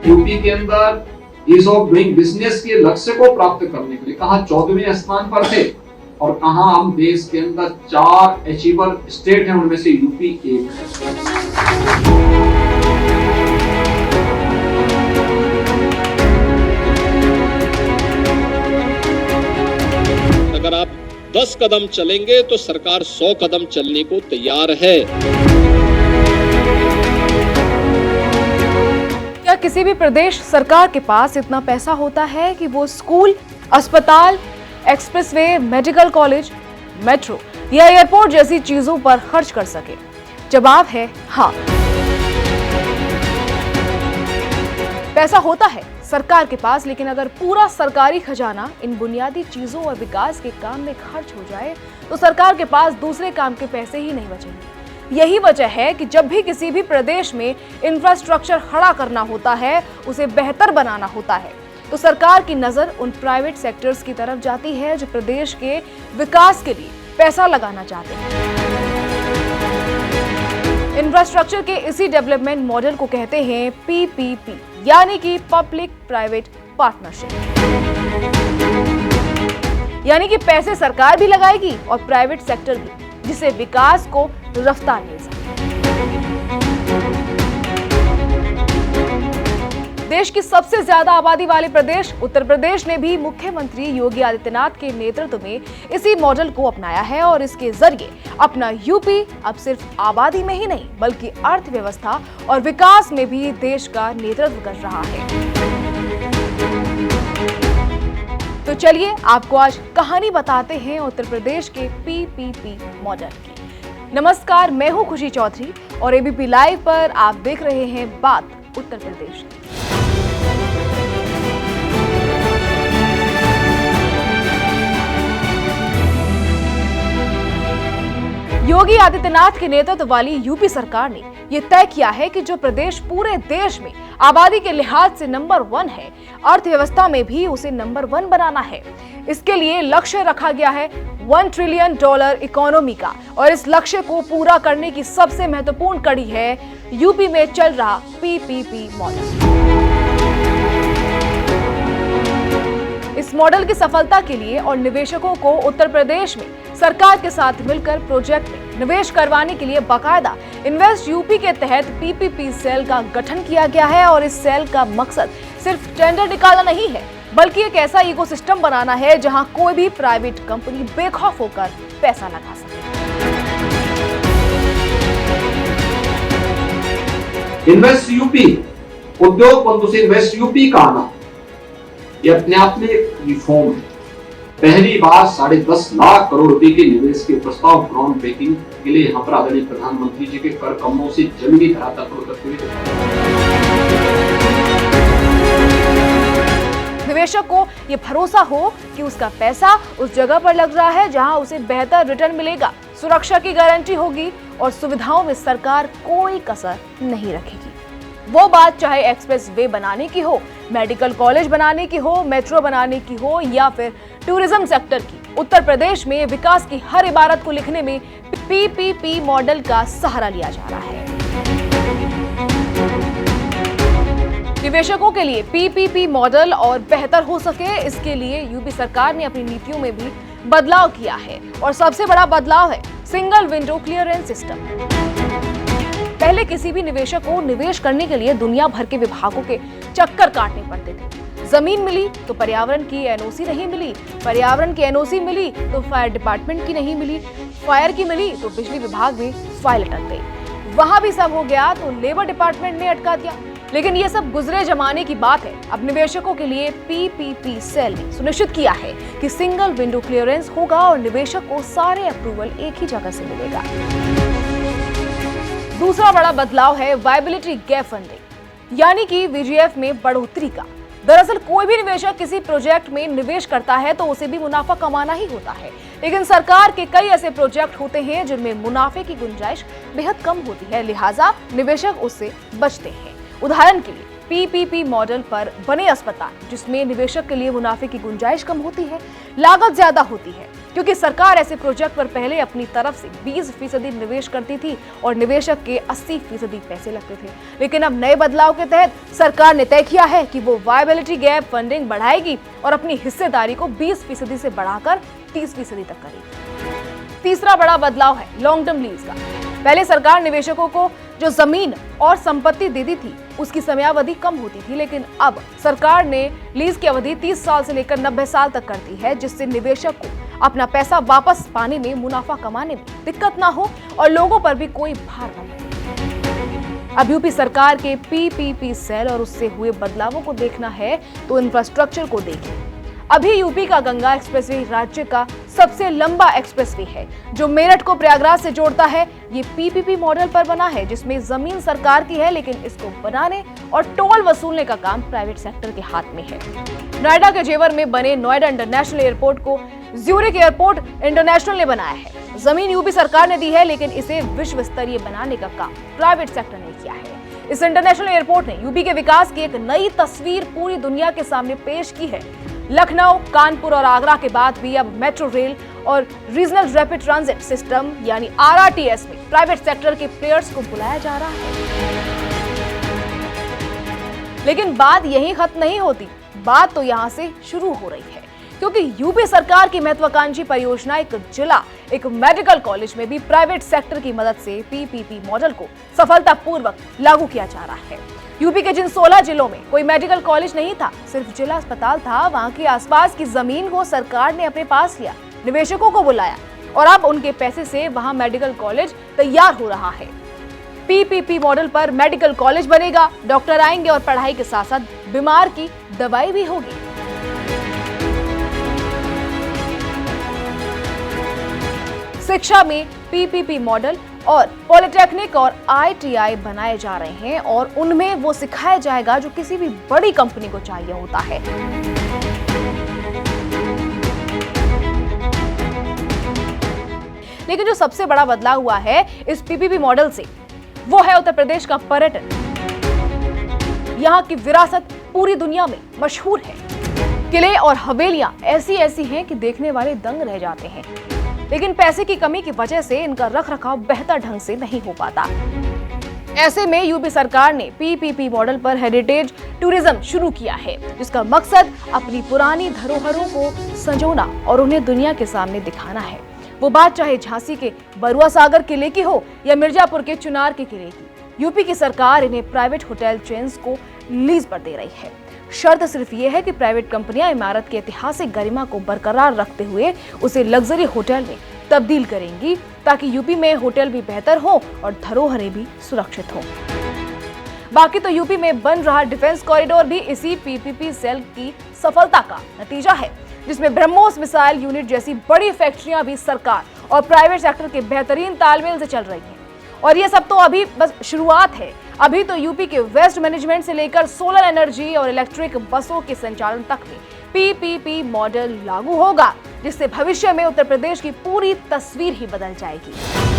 UP के अंदर ease of doing business के लक्ष्य को प्राप्त करने के लिए कहाँ 14वें स्थान पर थे, और कहाँ हम देश के अंदर 4 अचीवर स्टेट हैं, उनमें से यूपी एक है। अगर आप 10 कदम चलेंगे तो सरकार 100 कदम चलने को तैयार है। क्या किसी भी प्रदेश सरकार के पास इतना पैसा होता है कि वो स्कूल, अस्पताल, एक्सप्रेसवे, मेडिकल कॉलेज, मेट्रो या एयरपोर्ट जैसी चीजों पर खर्च कर सके? जवाब है हाँ। पैसा होता है सरकार के पास, लेकिन अगर पूरा सरकारी खजाना इन बुनियादी चीजों और विकास के काम में खर्च हो जाए तो सरकार के पास दूसरे काम के पैसे ही नहीं बचेंगे। यही वजह है कि जब भी किसी भी प्रदेश में इंफ्रास्ट्रक्चर खड़ा करना होता है, उसे बेहतर बनाना होता है, तो सरकार की नजर उन प्राइवेट सेक्टर्स की तरफ जाती है जो प्रदेश के विकास के लिए पैसा लगाना चाहते हैं। इंफ्रास्ट्रक्चर के इसी डेवलपमेंट मॉडल को कहते हैं पीपीपी, यानी कि पब्लिक प्राइवेट पार्टनरशिप। यानी कि पैसे सरकार भी लगाएगी और प्राइवेट सेक्टर भी, जिससे विकास को रफ्तार मिल सके। देश की सबसे ज्यादा आबादी वाले प्रदेश उत्तर प्रदेश ने भी मुख्यमंत्री योगी आदित्यनाथ के नेतृत्व में इसी मॉडल को अपनाया है और इसके जरिए अपना यूपी अब सिर्फ आबादी में ही नहीं बल्कि अर्थव्यवस्था और विकास में भी देश का नेतृत्व कर रहा है। तो चलिए आपको आज कहानी बताते हैं उत्तर प्रदेश के पीपीपी मॉडल की। नमस्कार, मैं हूं खुशी चौधरी और एबीपी लाइव पर आप देख रहे हैं बात उत्तर प्रदेश की। योगी आदित्यनाथ के नेतृत्व वाली यूपी सरकार ने यह तय किया है कि जो प्रदेश पूरे देश में आबादी के लिहाज से नंबर 1 है, अर्थव्यवस्था में भी उसे नंबर 1 बनाना है। इसके लिए लक्ष्य रखा गया है $1 ट्रिलियन इकोनॉमी का, और इस लक्ष्य को पूरा करने की सबसे महत्वपूर्ण कड़ी है यूपी में चल रहा पीपीपी मॉडल। इस मॉडल की सफलता के लिए और निवेशकों को उत्तर प्रदेश में सरकार के साथ मिलकर प्रोजेक्ट में निवेश करवाने के लिए बाकायदा इन्वेस्ट यूपी के तहत पीपीपी सेल का गठन किया गया है। और इस सेल का मकसद सिर्फ टेंडर निकालना नहीं है, बल्कि एक ऐसा इकोसिस्टम बनाना है जहां कोई भी प्राइवेट कंपनी बेखौफ होकर पैसा लगा सके। इन्वेस्ट यूपी, उद्योग बंधु से इन्वेस्ट यूपी का आना, ये अपने आप में एक रिफॉर्म है। पहली बार 10.5 लाख करोड़ रुपए के निवेश के प्रस्ताव ग्राउंड ब्रेकिंग के लिए यहाँ पर आदरणीय प्रधानमंत्री जी के कर कमलों से जमीनी धरातल पर उतरते हुए। निवेशक को ये भरोसा हो कि उसका पैसा उस जगह पर लग रहा है जहां उसे बेहतर रिटर्न मिलेगा, सुरक्षा की गारंटी होगी और सुविधाओं में सरकार कोई कसर नहीं रखेगी। वो बात चाहे एक्सप्रेस वे बनाने की हो, मेडिकल कॉलेज बनाने की हो, मेट्रो बनाने की हो या फिर टूरिज्म सेक्टर की, उत्तर प्रदेश में विकास की हर इबारत को लिखने में पीपीपी मॉडल का सहारा लिया जा रहा है। निवेशकों के लिए पीपीपी मॉडल और बेहतर हो सके, इसके लिए यूपी सरकार ने अपनी नीतियों में भी बदलाव किया है और सबसे बड़ा बदलाव है सिंगल विंडो क्लियरेंस सिस्टम। पहले किसी भी निवेशक को निवेश करने के लिए दुनिया भर के विभागों के चक्कर काटने पड़ते थे। जमीन मिली तो पर्यावरण की एनओसी नहीं मिली, पर्यावरण की एनओसी मिली तो फायर डिपार्टमेंट की नहीं मिली, फायर की मिली तो बिजली विभाग में फाइल अटक गई, वहां भी सब हो गया तो लेबर डिपार्टमेंट ने अटका दिया। लेकिन ये सब गुजरे जमाने की बात है। अब निवेशकों के लिए पीपीपी सेल ने सुनिश्चित किया है कि सिंगल विंडो क्लियरेंस होगा और निवेशक को सारे अप्रूवल एक ही जगह से मिलेगा। दूसरा बड़ा बदलाव है वायबिलिटी गैप फंडिंग, यानी कि वीजीएफ में बढ़ोतरी का। दरअसल कोई भी निवेशक किसी प्रोजेक्ट में निवेश करता है तो उसे भी मुनाफा कमाना ही होता है, लेकिन सरकार के कई ऐसे प्रोजेक्ट होते हैं जिनमें मुनाफे की गुंजाइश बेहद कम होती है, लिहाजा निवेशक उससे बचते हैं। उदाहरण के लिए पीपीपी मॉडल पर बने अस्पताल, जिसमें निवेशक के लिए मुनाफे की गुंजाइश कम होती है, लागत ज्यादा होती है, क्योंकि सरकार ऐसे प्रोजेक्ट पर पहले अपनी तरफ से 20% निवेश करती थी और निवेशक के 80% पैसे लगते थे। लेकिन अब नए बदलाव के तहत सरकार ने तय किया है कि वो वायबिलिटी गैप फंडिंग बढ़ाएगी और अपनी हिस्सेदारी को 20% से बढ़ाकर 30% तक करेगी। तीसरा बड़ा बदलाव है लॉन्ग टर्म लीज का। पहले सरकार निवेशकों को जो जमीन और संपत्ति देती थी उसकी समयावधि कम होती थी, लेकिन अब सरकार ने लीज की अवधि 30 साल से लेकर 90 साल तक कर दी है, जिससे निवेशक को अपना पैसा वापस पाने में, मुनाफा कमाने में दिक्कत ना हो और लोगों पर भी कोई भार न पड़े। अब यूपी सरकार के पीपीपी सेल और उससे हुए बदलावों को देखना है तो इंफ्रास्ट्रक्चर को देखिए। अभी यूपी का गंगा एक्सप्रेसवे राज्य का सबसे लंबा एक्सप्रेसवे है जो मेरठ को प्रयागराज से जोड़ता है। ये पीपीपी मॉडल पर बना है जिसमें जमीन सरकार की है, लेकिन इसको बनाने और टोल वसूलने का काम प्राइवेट सेक्टर के हाथ में है। नोएडा के जेवर में बने नोएडा इंटरनेशनल एयरपोर्ट को ज्यूरिख एयरपोर्ट इंटरनेशनल ने बनाया है। जमीन यूपी सरकार ने दी है, लेकिन इसे विश्व स्तरीय बनाने का काम प्राइवेट सेक्टर ने किया है। इस इंटरनेशनल एयरपोर्ट ने यूपी के विकास की एक नई तस्वीर पूरी दुनिया के सामने पेश की है। लखनऊ, कानपुर और आगरा के बाद भी अब मेट्रो रेल और रीजनल रैपिड ट्रांजिट सिस्टम यानी आरआरटीएस में प्राइवेट सेक्टर के प्लेयर्स को बुलाया जा रहा है। लेकिन बात यहीं खत्म नहीं होती, बात तो यहां से शुरू हो रही है, क्योंकि यूपी सरकार की महत्वाकांक्षी परियोजना एक जिला, एक मेडिकल कॉलेज में भी प्राइवेट सेक्टर की मदद से पीपीपी मॉडल को सफलतापूर्वक लागू किया जा रहा है। यूपी के जिन 16 जिलों में कोई मेडिकल कॉलेज नहीं था, सिर्फ जिला अस्पताल था, वहां के आसपास की जमीन को सरकार ने अपने पास लिया, निवेशकों को बुलाया और अब उनके पैसे से वहां मेडिकल कॉलेज तैयार हो रहा है। पीपीपी मॉडल पर मेडिकल कॉलेज बनेगा, डॉक्टर आएंगे और पढ़ाई के साथ साथ बीमार की दवाई भी होगी। शिक्षा में पीपीपी मॉडल और पॉलिटेक्निक और आईटीआई बनाए जा रहे हैं और उनमें वो सिखाया जाएगा जो किसी भी बड़ी कंपनी को चाहिए होता है। लेकिन जो सबसे बड़ा बदलाव हुआ है इस पीपीपी मॉडल से, वो है उत्तर प्रदेश का पर्यटन। यहाँ की विरासत पूरी दुनिया में मशहूर है। किले और हवेलियां ऐसी ऐसी हैं कि देखने वाले दंग रह जाते हैं, लेकिन पैसे की कमी की वजह से इनका रखरखाव बेहतर ढंग से नहीं हो पाता। ऐसे में यूपी सरकार ने पीपीपी मॉडल पर हेरिटेज टूरिज्म शुरू किया है, जिसका मकसद अपनी पुरानी धरोहरों को संजोना और उन्हें दुनिया के सामने दिखाना है। वो बात चाहे झांसी के बरुआ सागर किले की हो या मिर्जापुर के चुनार के किले की, यूपी की सरकार इन्हें प्राइवेट होटल चेन्स को लीज पर दे रही है। शर्त सिर्फ ये है कि प्राइवेट कंपनियां इमारत की ऐतिहासिक गरिमा को बरकरार रखते हुए उसे लग्जरी होटल में तब्दील करेंगी, ताकि यूपी में होटल भी बेहतर हो और धरोहरें भी सुरक्षित हो। बाकी तो यूपी में बन रहा डिफेंस कॉरिडोर भी इसी पीपीपी सेल की सफलता का नतीजा है, जिसमें ब्रह्मोस मिसाइल यूनिट जैसी बड़ी फैक्ट्रियां भी सरकार और प्राइवेट सेक्टर के बेहतरीन तालमेल से चल रही हैं। और ये सब तो अभी बस शुरुआत है। अभी तो यूपी के वेस्ट मैनेजमेंट से लेकर सोलर एनर्जी और इलेक्ट्रिक बसों के संचालन तक में पीपीपी मॉडल लागू होगा, जिससे भविष्य में उत्तर प्रदेश की पूरी तस्वीर ही बदल जाएगी।